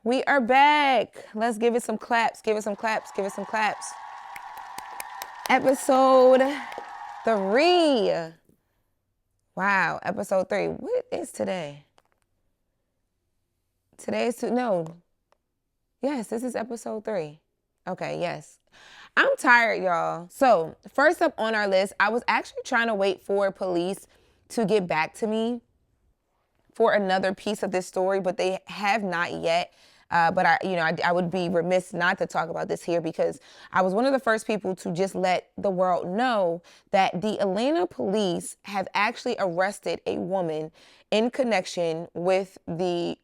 We are back. Let's give it some claps. Give it some claps. Give it some claps. Episode 3. Wow, episode 3. What is today? Yes, this is episode 3. Okay, yes. I'm tired, y'all. So, first up on our list, I was actually trying to wait for police to get back to me for another piece of this story, but they have not yet. But I would be remiss not to talk about this here because I was one of the first people to just let the world know that the Atlanta police have actually arrested a woman in connection with the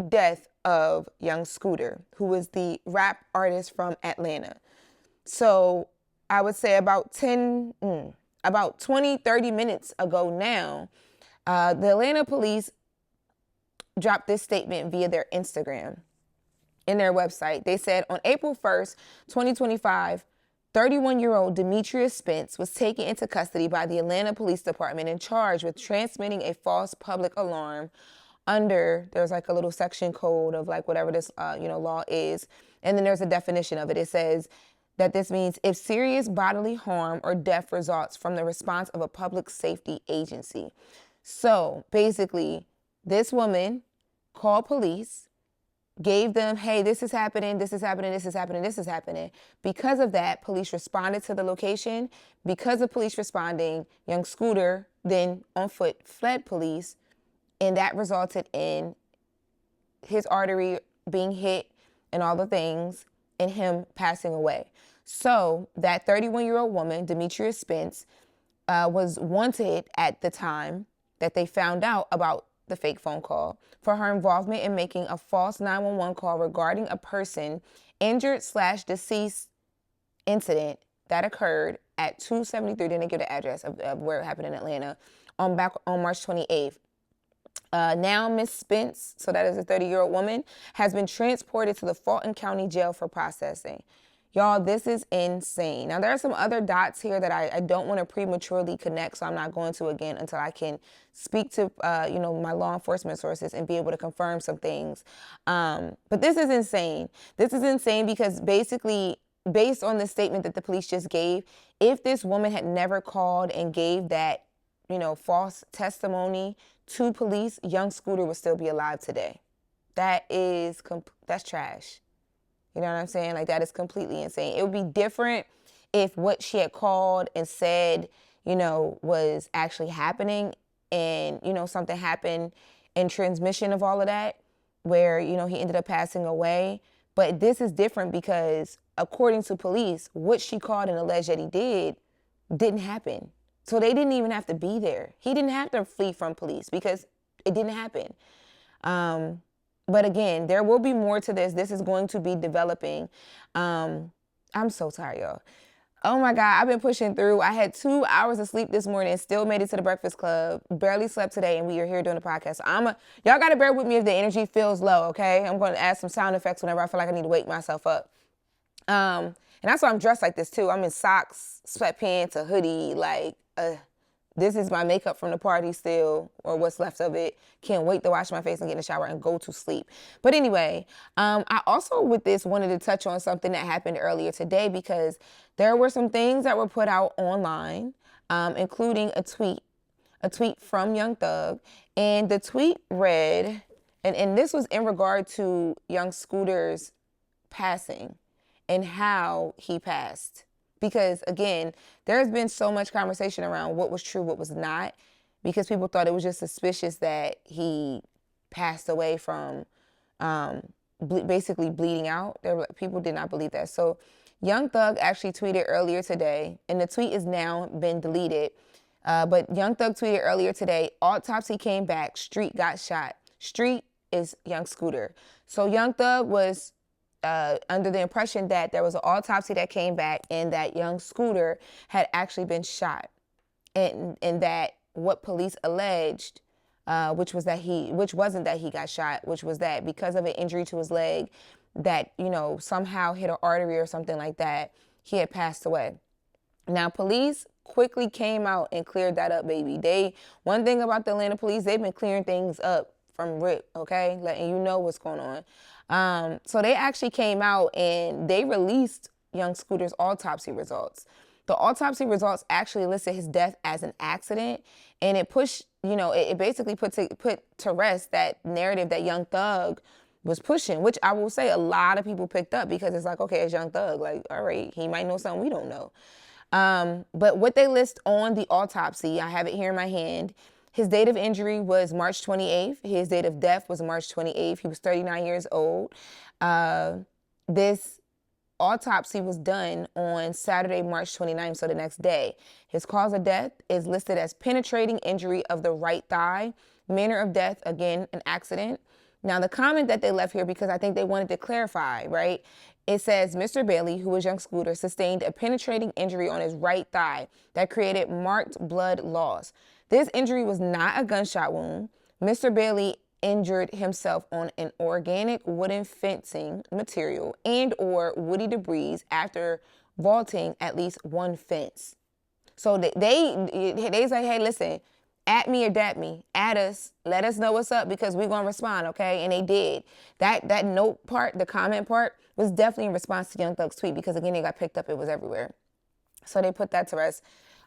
death of young Scooter, who is the rap artist from Atlanta. So I would say about 20, 30 minutes ago now, the Atlanta police dropped this statement via their Instagram. In their website, they said on April 1st, 2025, 31-year-old Demetrius Spence was taken into custody by the Atlanta Police Department and charged with transmitting a false public alarm there's like a little section code of like whatever this, law is. And then there's a definition of it. It says that this means if serious bodily harm or death results from the response of a public safety agency. So basically, this woman called police, gave them, hey, this is happening, this is happening, this is happening, this is happening. Because of that, police responded to the location. Because of police responding, young Scooter then on foot fled police, and that resulted in his artery being hit and all the things, and him passing away. So that 31-year-old woman, Demetrius Spence, was wanted at the time that they found out about the fake phone call for her involvement in making a false 911 call regarding a person injured/deceased incident that occurred at 273, didn't give the address of where it happened in Atlanta, on March 28th. Now Miss Spence, so that is a 30-year-old woman, has been transported to the Fulton County Jail for processing. Y'all, this is insane. Now, there are some other dots here that I don't want to prematurely connect, so I'm not going to again until I can speak to, my law enforcement sources and be able to confirm some things. But this is insane. This is insane because basically, based on the statement that the police just gave, if this woman had never called and gave that, false testimony to police, young Scooter would still be alive today. That's trash. You know what I'm saying? Like, that is completely insane. It would be different if what she had called and said, was actually happening and, something happened in transmission of all of that where, he ended up passing away. But this is different because according to police, what she called and alleged that he didn't happen. So they didn't even have to be there. He didn't have to flee from police because it didn't happen. But again, there will be more to this. This is going to be developing. I'm so tired, y'all. Oh my God, I've been pushing through. I had 2 hours of sleep this morning, still made it to the Breakfast Club, barely slept today, and we are here doing the podcast. So y'all got to bear with me if the energy feels low, okay? I'm going to add some sound effects whenever I feel like I need to wake myself up. And that's why I'm dressed like this too. I'm in socks, sweatpants, a hoodie, this is my makeup from the party still, or what's left of it. Can't wait to wash my face and get in the shower and go to sleep. But anyway, I also with this wanted to touch on something that happened earlier today because there were some things that were put out online, including a tweet from Young Thug. And the tweet read, and this was in regard to young Scooter's passing and how he passed. Because, again, there's been so much conversation around what was true, what was not, because people thought it was just suspicious that he passed away from basically bleeding out. People did not believe that. So Young Thug actually tweeted earlier today, and the tweet has now been deleted. But Young Thug tweeted earlier today, Autopsy came back, Street got shot. Street is Young Scooter. So Young Thug was under the impression that there was an autopsy that came back and that young Scooter had actually been shot. And that what police alleged, which wasn't that he got shot, which was that because of an injury to his leg that, somehow hit an artery or something like that, he had passed away. Now, police quickly came out and cleared that up, baby. One thing about the Atlanta police, they've been clearing things up from rip, okay? Letting you know what's going on. So they actually came out and they released young Scooter's autopsy results. The autopsy results actually listed his death as an accident, and it pushed, it basically put to rest that narrative that Young Thug was pushing, which I will say a lot of people picked up because it's like, okay, it's Young Thug. Like, all right, he might know something we don't know. But what they list on the autopsy, I have it here in my hand. His date of injury was March 28th. His date of death was March 28th. He was 39 years old. This autopsy was done on Saturday, March 29th, so the next day. His cause of death is listed as penetrating injury of the right thigh. Manner of death, again, an accident. Now, the comment that they left here, because I think they wanted to clarify, right? It says, Mr. Bailey, who was Young Scooter, sustained a penetrating injury on his right thigh that created marked blood loss. This injury was not a gunshot wound. Mr. Bailey injured himself on an organic wooden fencing material and or woody debris after vaulting at least one fence. So they say, hey, listen, at me or dat me, at us, let us know what's up because we're gonna respond, okay? And they did. That note part, the comment part, was definitely in response to Young Thug's tweet because again, they got picked up, it was everywhere. So they put that to rest.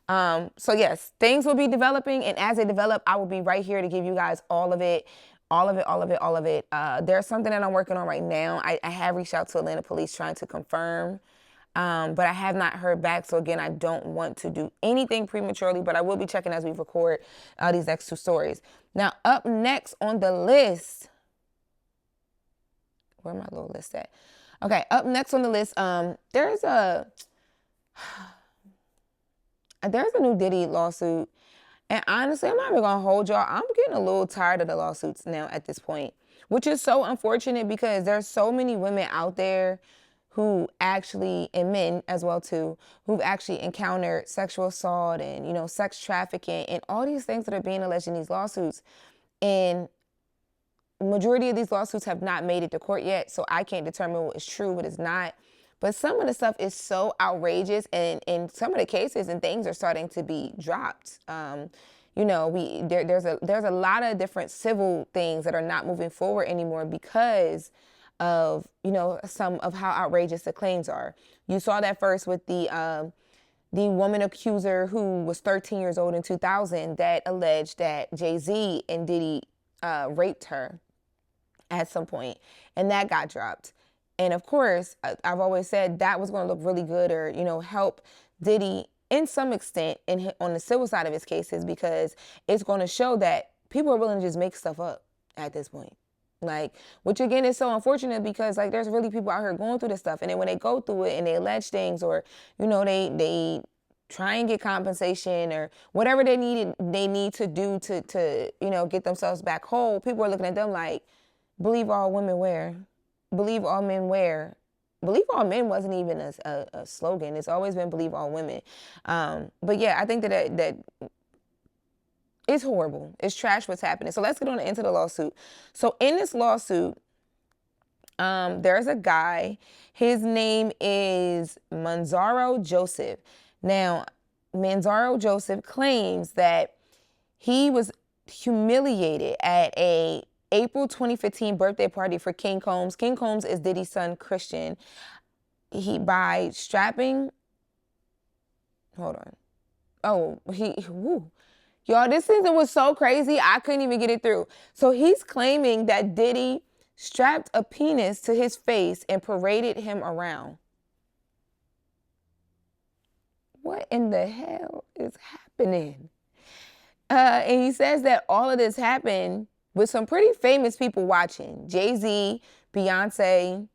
So yes, things will be developing, and as they develop, I will be right here to give you guys all of it. There's something that I'm working on right now. I have reached out to Atlanta police trying to confirm, but I have not heard back. So again, I don't want to do anything prematurely, but I will be checking as we record these next two stories. Now, up next on the list, where my little list at? Okay, up next on the list, there's a new Diddy lawsuit. And honestly, I'm not even going to hold y'all. I'm getting a little tired of the lawsuits now at this point, which is so unfortunate because there's so many women out there who actually, and men as well too, who've actually encountered sexual assault and, sex trafficking and all these things that are being alleged in these lawsuits. And majority of these lawsuits have not made it to court yet, so I can't determine what is true, what is not. But some of the stuff is so outrageous, and in some of the cases and things are starting to be dropped. There's a lot of different civil things that are not moving forward anymore because of some of how outrageous the claims are. You saw that first with the woman accuser who was 13 years old in 2000 that alleged that Jay-Z and Diddy raped her at some point, and that got dropped. And of course, I've always said that was going to look really good or, help Diddy in some extent on the civil side of his cases because it's going to show that people are willing to just make stuff up at this point. Which again is so unfortunate because there's really people out here going through this stuff. And then when they go through it and they allege things or, they try and get compensation or whatever they need to do to get themselves back whole, people are looking at them like, believe all women wear. Believe all men wear. Believe all men wasn't even a slogan. It's always been believe all women. But yeah, I think that it's horrible. It's trash what's happening. So let's get on into the lawsuit. So in this lawsuit, there's a guy. His name is Manzaro Joseph. Now, Manzaro Joseph claims that he was humiliated at a April 2015 birthday party for King Combs. King Combs is Diddy's son, Christian. By strapping, hold on. Oh, y'all, this season was so crazy, I couldn't even get it through. So he's claiming that Diddy strapped a penis to his face and paraded him around. What in the hell is happening? And he says that all of this happened with some pretty famous people watching. Jay-Z, Beyonce,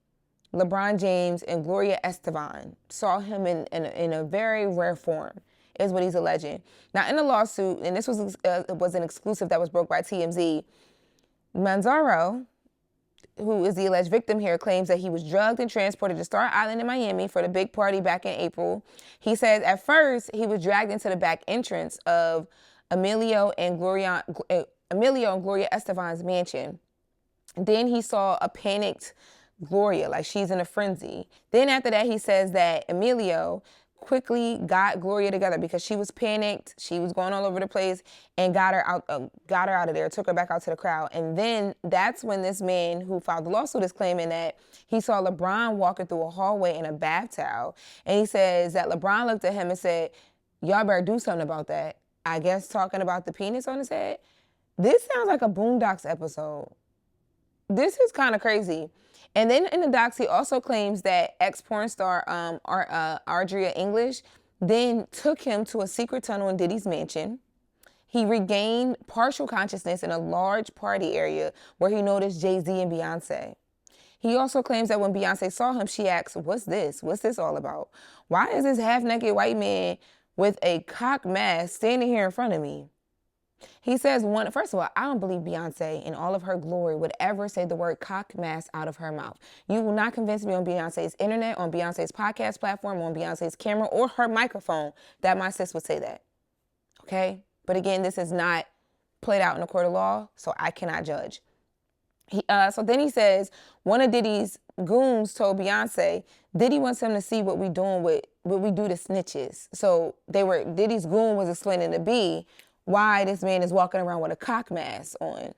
LeBron James, and Gloria Estefan saw him in a very rare form, is what he's alleging. Now, in the lawsuit, and this was an exclusive that was broke by TMZ, Manzaro, who is the alleged victim here, claims that he was drugged and transported to Star Island in Miami for the big party back in April. He says at first he was dragged into the back entrance of Emilio and Gloria Estefan's mansion. Then he saw a panicked Gloria, like she's in a frenzy. Then after that, he says that Emilio quickly got Gloria together because she was panicked. She was going all over the place and got her out of there, took her back out to the crowd. And then that's when this man who filed the lawsuit is claiming that he saw LeBron walking through a hallway in a bath towel. And he says that LeBron looked at him and said, y'all better do something about that. I guess talking about the penis on his head. This sounds like a Boondocks episode. This is kind of crazy. And then in the docs, he also claims that ex-porn star Ardria English then took him to a secret tunnel in Diddy's mansion. He regained partial consciousness in a large party area where he noticed Jay-Z and Beyonce. He also claims that when Beyonce saw him, she asked, what's this? What's this all about? Why is this half-naked white man with a cock mask standing here in front of me? He says, first of all, I don't believe Beyonce in all of her glory would ever say the word cock mask out of her mouth. You will not convince me on Beyonce's internet, on Beyonce's podcast platform, on Beyonce's camera, or her microphone that my sis would say that. Okay? But again, this is not played out in a court of law, so I cannot judge. So then he says, one of Diddy's goons told Beyonce, Diddy wants him to see what we do to snitches. So Diddy's goon was explaining to B why this man is walking around with a cock mask on.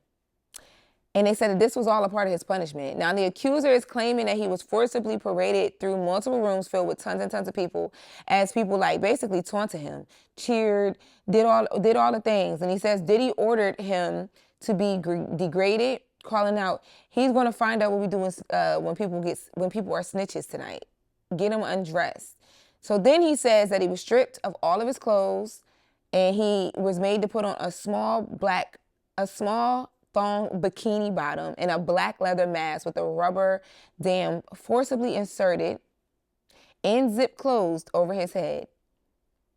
And they said that this was all a part of his punishment. Now, the accuser is claiming that he was forcibly paraded through multiple rooms filled with tons and tons of people as people basically taunted him, cheered, did all the things. And he says Diddy ordered him to be degraded, calling out, he's going to find out what we do when people are snitches tonight. Get him undressed. So then he says that he was stripped of all of his clothes, and he was made to put on a small thong bikini bottom and a black leather mask with a rubber dam forcibly inserted and zip closed over his head.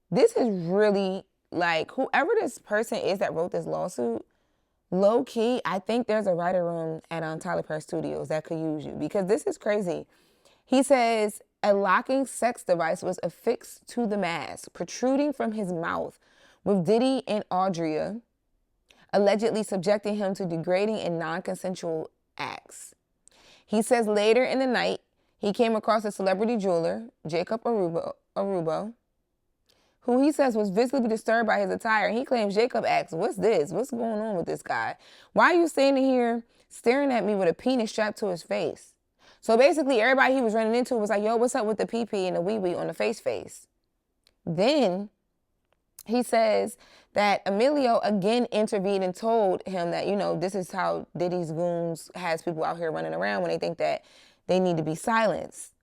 This is really whoever this person is that wrote this lawsuit, low key, I think there's a writer room at Tyler Perry Studios that could use you because this is crazy. He says a locking sex device was affixed to the mask, protruding from his mouth, with Diddy and Ardria allegedly subjecting him to degrading and non-consensual acts. He says later in the night, he came across a celebrity jeweler, Jacob Arubo, who he says was visibly disturbed by his attire. And he claims Jacob asked, what's this? What's going on with this guy? Why are you standing here staring at me with a penis strapped to his face? So basically, everybody he was running into was like, yo, what's up with the pee-pee and the wee-wee on the face? Then he says that Emilio again intervened and told him that, this is how Diddy's goons has people out here running around when they think that they need to be silenced.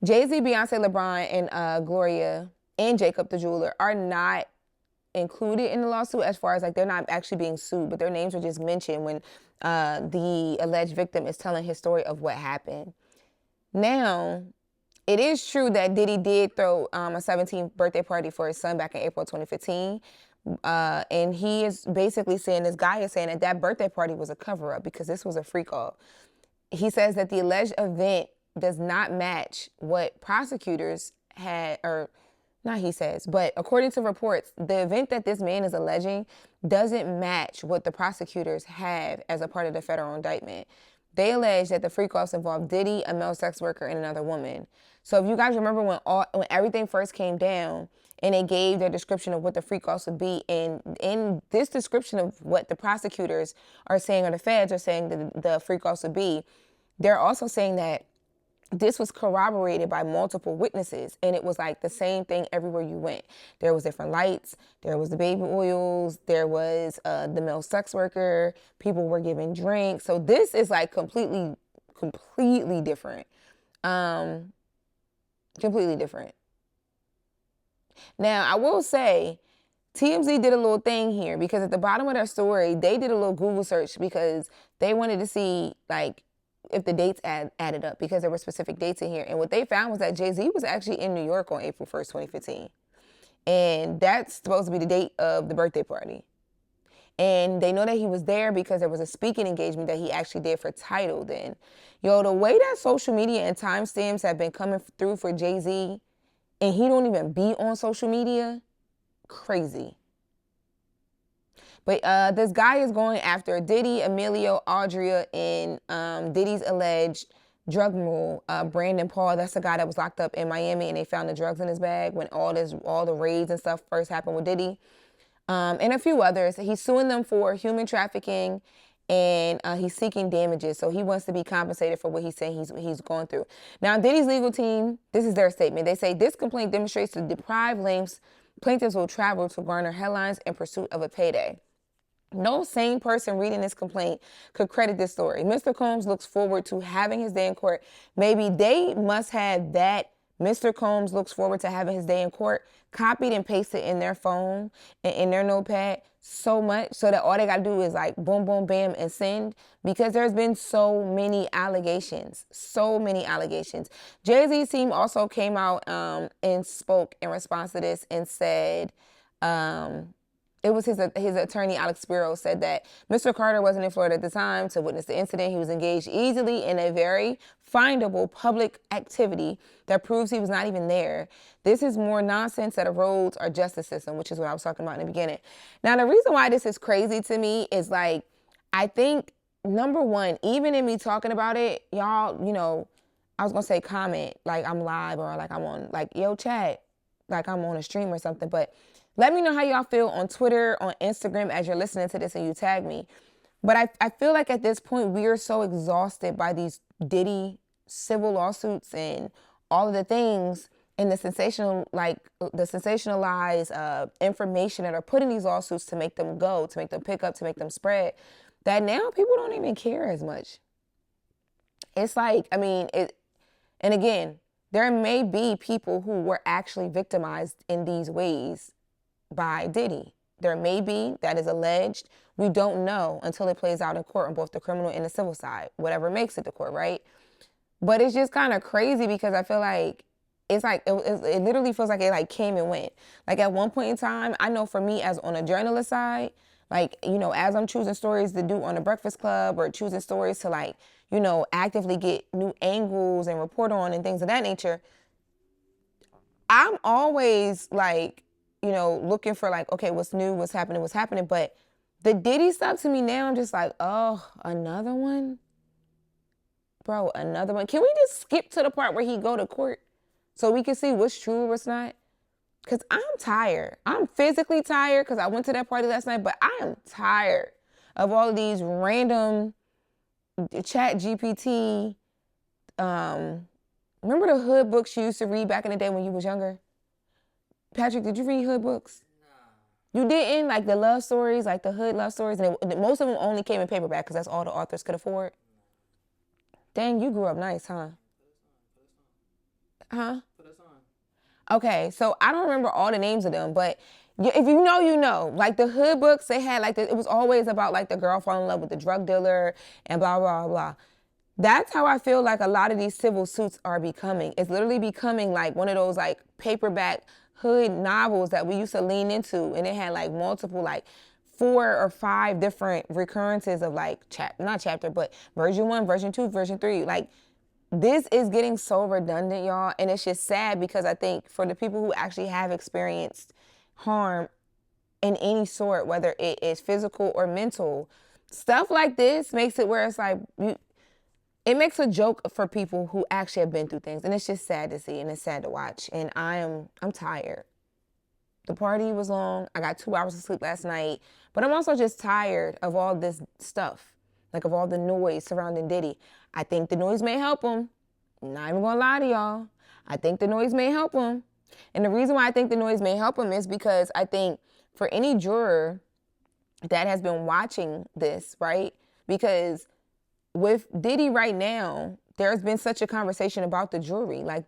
Jay-Z, Beyonce, LeBron, and Gloria and Jacob the jeweler are not included in the lawsuit as far as they're not actually being sued, but their names are just mentioned when the alleged victim is telling his story of what happened. Now, it is true that Diddy did throw a 17th birthday party for his son back in April 2015. And he is basically saying, this guy is saying that birthday party was a cover-up because this was a freak-off. He says that the alleged event does not match what prosecutors had, or not he says, but according to reports, the event that this man is alleging doesn't match what the prosecutors have as a part of the federal indictment. They allege that the freak-offs involved Diddy, a male sex worker, and another woman. So if you guys remember when everything first came down and they gave their description of what the freak-offs would be, and in this description of what the prosecutors are saying or the feds are saying that the freak-offs would be, they're also saying that this was corroborated by multiple witnesses, and it was the same thing everywhere you went. There was different lights, there was the baby oils, there was the male sex worker, people were giving drinks. So this is completely different. Completely different. Now, I will say, TMZ did a little thing here because at the bottom of their story, they did a little Google search because they wanted to see if the dates added up because there were specific dates in here. And what they found was that Jay-Z was actually in New York on April 1st, 2015. And that's supposed to be the date of the birthday party. And they know that he was there because there was a speaking engagement that he actually did for Tidal then. Yo, the way that social media and timestamps have been coming through for Jay-Z, and he don't even be on social media, crazy. But this guy is going after Diddy, Emilio, Ardria, and Diddy's alleged drug mule, Brandon Paul. That's the guy that was locked up in Miami, and they found the drugs in his bag when all the raids and stuff first happened with Diddy, and a few others. He's suing them for human trafficking, and he's seeking damages. So he wants to be compensated for what he's saying he's going through. Now, Diddy's legal team, this is their statement. They say this complaint demonstrates the deprived lengths plaintiffs will travel to garner headlines in pursuit of a payday. No sane person reading this complaint could credit this story. Mr. Combs looks forward to having his day in court. Maybe they must have that. Mr. Combs looks forward to having his day in court copied and pasted in their phone and in their notepad so much so that all they got to do is like boom, boom, bam, and send, because there's been so many allegations. Jay-Z's team also came out and spoke in response to this and said, it was his attorney, Alex Spiro, said that Mr. Carter wasn't in Florida at the time to witness the incident. He was engaged easily in a very findable public activity that proves he was not even there. This is more nonsense that erodes our justice system, which is what I was talking about in the beginning. Now, the reason why this is crazy to me is like, I think, number one, even in me talking about it, y'all, I was going to say comment, like I'm live or like I'm on, like, yo, chat, like I'm on a stream or something, but let me know how y'all feel on Twitter, on Instagram as you're listening to this and you tag me. But I feel like at this point we are so exhausted by these Diddy civil lawsuits and all of the things and the sensationalized information that are put in these lawsuits to make them go, to make them pick up, to make them spread, that now people don't even care as much. It's like, and again, there may be people who were actually victimized in these ways by Diddy. There may be, that is alleged. We don't know until it plays out in court on both the criminal and the civil side, whatever makes it to court, right? But it's just kind of crazy because I feel like it's like, it literally feels like it like came and went. Like at one point in time, I know for me as on a journalist side, like, as I'm choosing stories to do on the Breakfast Club or choosing stories to like, actively get new angles and report on and things of that nature, I'm always like, looking for like, okay, what's new, what's happening. But the Diddy stuff to me now, I'm just like, oh, another one? Bro, another one? Can we just skip to the part where he go to court so we can see what's true or what's not? Because I'm tired. I'm physically tired because I went to that party last night, but I am tired of all of these random chat GPT. Remember the hood books you used to read back in the day when you was younger? Patrick, did you read hood books? No. You didn't? Like the love stories, like the hood love stories? And most of them only came in paperback because that's all the authors could afford? Dang, you grew up nice, huh? Huh? Put us on. Okay, so I don't remember all the names of them, but if you know, you know. Like the hood books, they had like, it was always about like the girl falling in love with the drug dealer and blah, blah, blah. That's how I feel like a lot of these civil suits are becoming. It's literally becoming like one of those like paperback hood novels that we used to lean into, and it had like multiple, like 4 or 5 different recurrences of like not chapter, but version 1, version 2, version 3. Like this is getting so redundant, y'all, and it's just sad because I think for the people who actually have experienced harm in any sort, whether it is physical or mental, stuff like this makes it where it's like it makes a joke for people who actually have been through things. And it's just sad to see and it's sad to watch. And I'm tired. The party was long. I got 2 hours of sleep last night. But I'm also just tired of all this stuff. Like of all the noise surrounding Diddy. I think the noise may help him. I'm not even gonna lie to y'all. I think the noise may help him. And the reason why I think the noise may help him is because I think for any juror that has been watching this, right? Because with Diddy right now, there's been such a conversation about the jury, like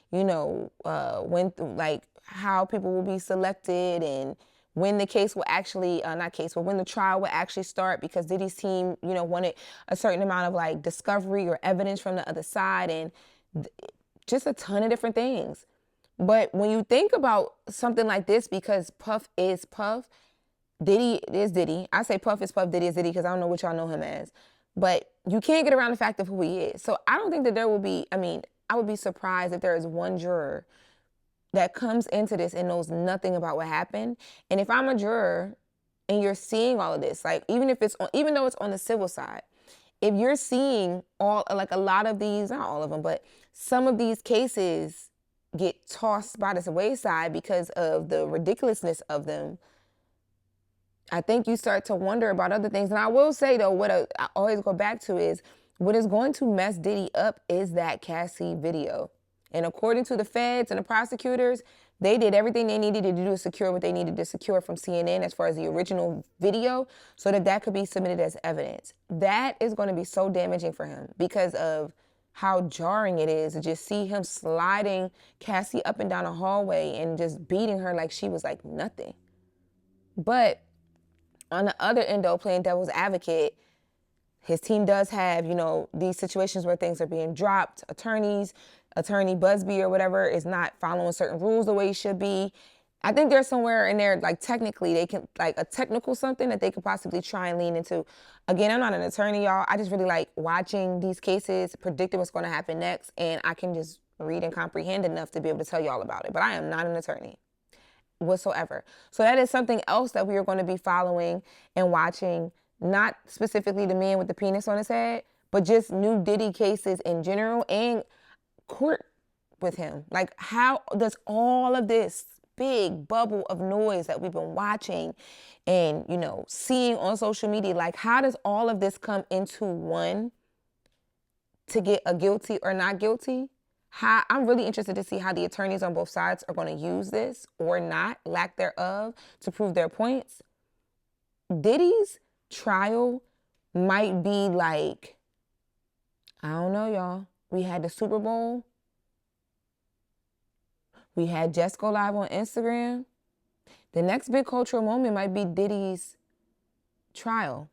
when like how people will be selected and when the case will actually, when the trial will actually start, because Diddy's team, wanted a certain amount of like discovery or evidence from the other side and just a ton of different things. But when you think about something like this, because Puff is Puff, Diddy is Diddy. I say Puff is Puff, Diddy is Diddy because I don't know what y'all know him as. But you can't get around the fact of who he is. So I don't think that there will be, I would be surprised if there is one juror that comes into this and knows nothing about what happened. And if I'm a juror and you're seeing all of this, like even though it's on the civil side, if you're seeing a lot of these, not all of them, but some of these cases get tossed by the wayside because of the ridiculousness of them, I think you start to wonder about other things. And I will say, though, what I always go back to is what is going to mess Diddy up is that Cassie video. And according to the feds and the prosecutors, they did everything they needed to do to secure what they needed to secure from CNN as far as the original video so that could be submitted as evidence. That is going to be so damaging for him because of how jarring it is to just see him sliding Cassie up and down a hallway and just beating her like she was like nothing. But on the other end, though, playing devil's advocate, his team does have, these situations where things are being dropped. Attorney Busby or whatever is not following certain rules the way he should be. I think there's somewhere in there, like technically they can, like a technical something that they could possibly try and lean into. Again, I'm not an attorney, y'all. I just really like watching these cases, predicting what's going to happen next, and I can just read and comprehend enough to be able to tell you all about it. But I am not an attorney whatsoever. So that is something else that we are going to be following and watching, not specifically the man with the penis on his head, but just new Diddy cases in general and court with him. Like, how does all of this big bubble of noise that we've been watching and, seeing on social media, like, how does all of this come into one to get a guilty or not guilty? I'm really interested to see how the attorneys on both sides are going to use this or not, lack thereof, to prove their points. Diddy's trial might be like, I don't know, y'all. We had the Super Bowl. We had Just Go Live on Instagram. The next big cultural moment might be Diddy's trial.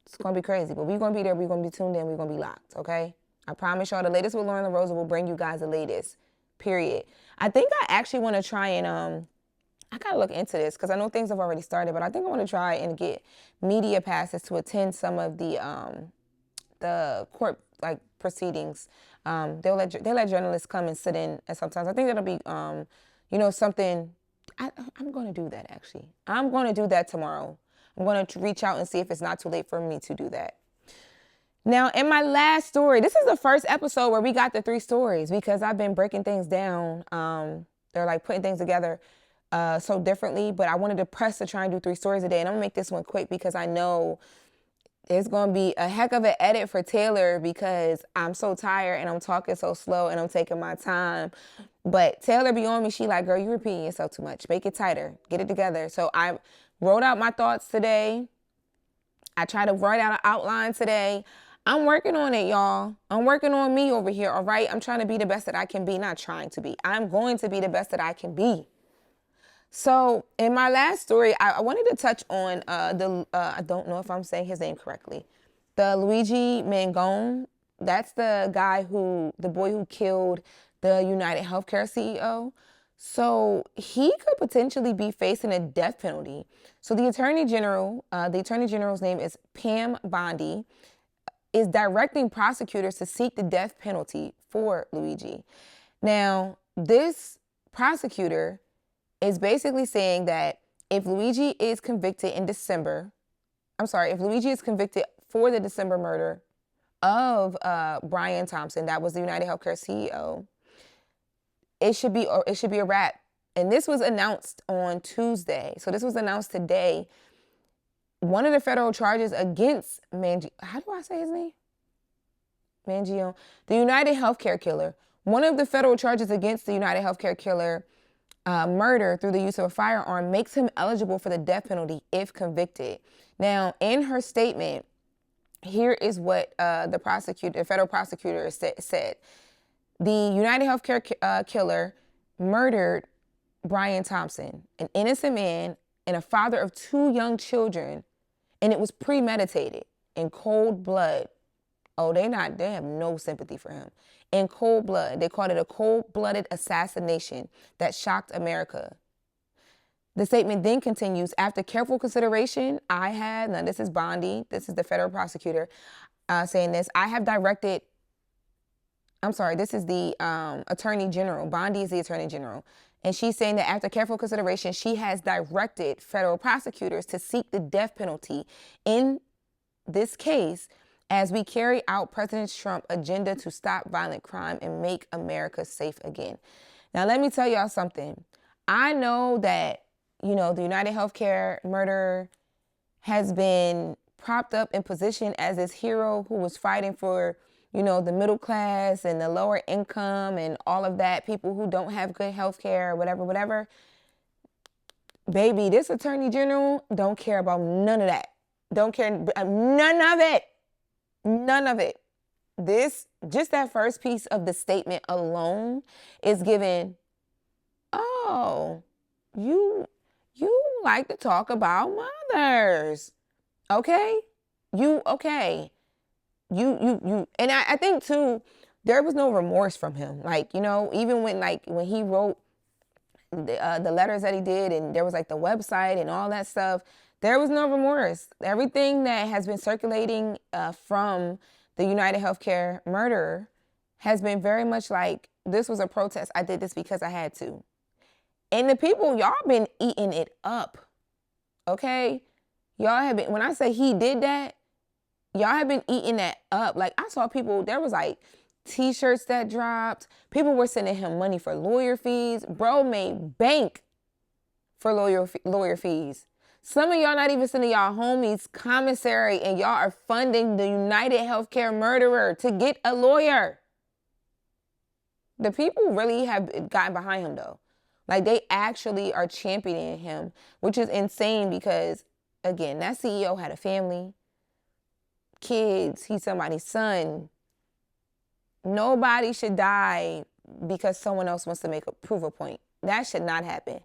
It's going to be crazy, but we're going to be there. We're going to be tuned in. We're going to be locked, okay? I promise y'all the latest with Loren LoRosa will bring you guys the latest, period. I think I actually want to try and, I got to look into this because I know things have already started, but I think I want to try and get media passes to attend some of the court proceedings. They'll let journalists come and sit in, and sometimes I think that'll be something. I'm going to do that actually. I'm going to do that tomorrow. I'm going to reach out and see if it's not too late for me to do that. Now, in my last story, this is the first episode where we got the 3 stories because I've been breaking things down. They're like putting things together so differently, but I wanted to press to try and do 3 stories a day, and I'm gonna make this one quick because I know it's going to be a heck of an edit for Taylor because I'm so tired and I'm talking so slow and I'm taking my time. But Taylor be on me. She like, girl, you repeating yourself too much. Make it tighter. Get it together. So I wrote out my thoughts today. I tried to write out an outline today. I'm working on it, y'all. I'm working on me over here, all right? I'm trying to be the best that I can be. Not trying to be. I'm going to be the best that I can be. So in my last story, I wanted to touch on I don't know if I'm saying his name correctly, the Luigi Mangione. That's the boy who killed the United Healthcare CEO. So he could potentially be facing a death penalty. So the Attorney General's name is Pam Bondi, is directing prosecutors to seek the death penalty for Luigi. Now, this prosecutor is basically saying that if Luigi is convicted for the December murder of Brian Thompson, that was the United Healthcare CEO, it should be a wrap. And this was announced on Tuesday. So this was announced today. One of the federal charges against how do I say his name? Mangione, the United Healthcare killer. One of the federal charges against the United Healthcare killer, murder through the use of a firearm, makes him eligible for the death penalty if convicted. Now, in her statement, here is what the federal prosecutor said. The United Healthcare killer murdered Brian Thompson, an innocent man and a father of 2 young children, and it was premeditated in cold blood. Oh, they have no sympathy for him. In cold blood. They called it a cold-blooded assassination that shocked America. The statement then continues, after careful consideration, now this is Bondi, this is the federal prosecutor saying this, this is the Attorney General. Bondi is the Attorney General. And she's saying that after careful consideration, she has directed federal prosecutors to seek the death penalty in this case as we carry out President Trump's agenda to stop violent crime and make America safe again. Now, let me tell y'all something. I know that, the United Healthcare murderer has been propped up in position as this hero who was fighting for, the middle class and the lower income and all of that, people who don't have good health care, whatever. Baby, this attorney general don't care about none of that. Don't care, none of it. None of it. Just that first piece of the statement alone is giving, oh, you like to talk about mothers. Okay? Okay. You, and I think too, there was no remorse from him. Like, even when he wrote the letters that he did, and there was like the website and all that stuff, there was no remorse. Everything that has been circulating from the United Healthcare murderer has been very much like, this was a protest. I did this because I had to. And the people, y'all been eating it up. Okay? Y'all have been, when I say he did that, y'all have been eating that up. Like, I saw people, there was like t-shirts that dropped. People were sending him money for lawyer fees. Bro made bank for lawyer fees. Some of y'all not even sending y'all homies commissary, and y'all are funding the United Healthcare murderer to get a lawyer. The people really have gotten behind him though. Like, they actually are championing him, which is insane because, again, that CEO had a family, kids, he's somebody's son. Nobody should die because someone else wants to prove a point. That should not happen.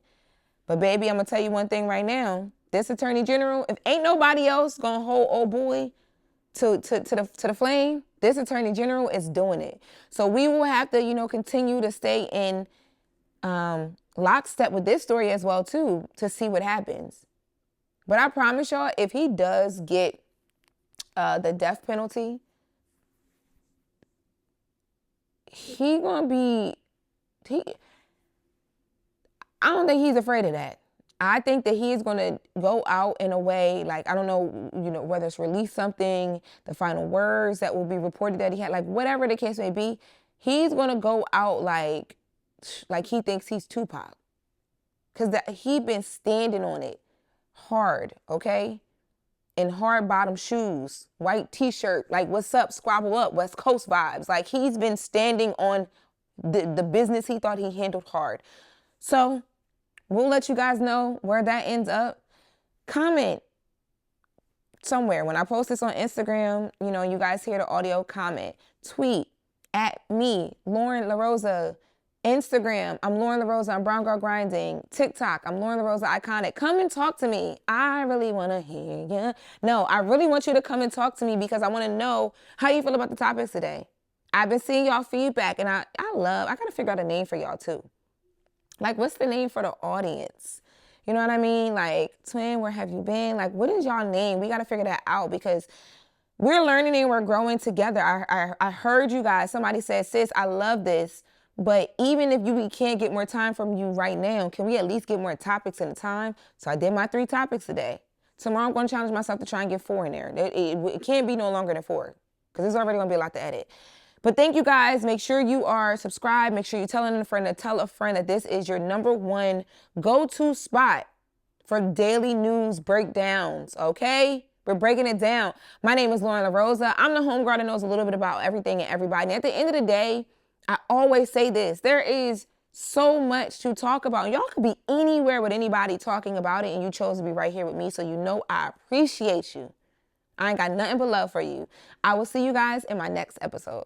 But baby, I'm going to tell you one thing right now. This attorney general, if ain't nobody else going to hold old boy to the flame, this attorney general is doing it. So we will have to, continue to stay in lockstep with this story as well too, to see what happens. But I promise y'all, if he does get the death penalty, I don't think he's afraid of that. I think that he's going to go out in a way, like, I don't know, whether it's release something, the final words that will be reported that he had, like, whatever the case may be, he's going to go out like he thinks he's Tupac. Because he been standing on it hard, okay? In hard bottom shoes, white t-shirt, like, what's up, squabble up, West Coast vibes. Like, he's been standing on the business he thought he handled hard. So we'll let you guys know where that ends up. Comment somewhere. When I post this on Instagram, you guys hear the audio, comment. Tweet at me, Loren LoRosa. Instagram, I'm Loren LoRosa. I'm Brown Girl Grinding. TikTok, I'm Loren LoRosa Iconic. Come and talk to me. I really want to hear you. No, I really want you to come and talk to me because I want to know how you feel about the topics today. I've been seeing y'all feedback, and I got to figure out a name for y'all too. Like, what's the name for the audience? You know what I mean? Like, twin, where have you been? Like, what is y'all name? We got to figure that out because we're learning and we're growing together. I heard you guys. Somebody said, sis, I love this. But even if we can't get more time from you right now, can we at least get more topics in the time? So I did my 3 topics today. Tomorrow I'm going to challenge myself to try and get 4 in there. It can't be no longer than 4 because there's already going to be a lot to edit. But thank you guys. Make sure you are subscribed. Make sure you're telling a friend to tell a friend that this is your #1 go-to spot for daily news breakdowns, okay? We're breaking it down. My name is Loren LoRosa. I'm the homegirl that knows a little bit about everything and everybody. And at the end of the day, I always say this. There is so much to talk about. And y'all could be anywhere with anybody talking about it, and you chose to be right here with me, so you know I appreciate you. I ain't got nothing but love for you. I will see you guys in my next episode.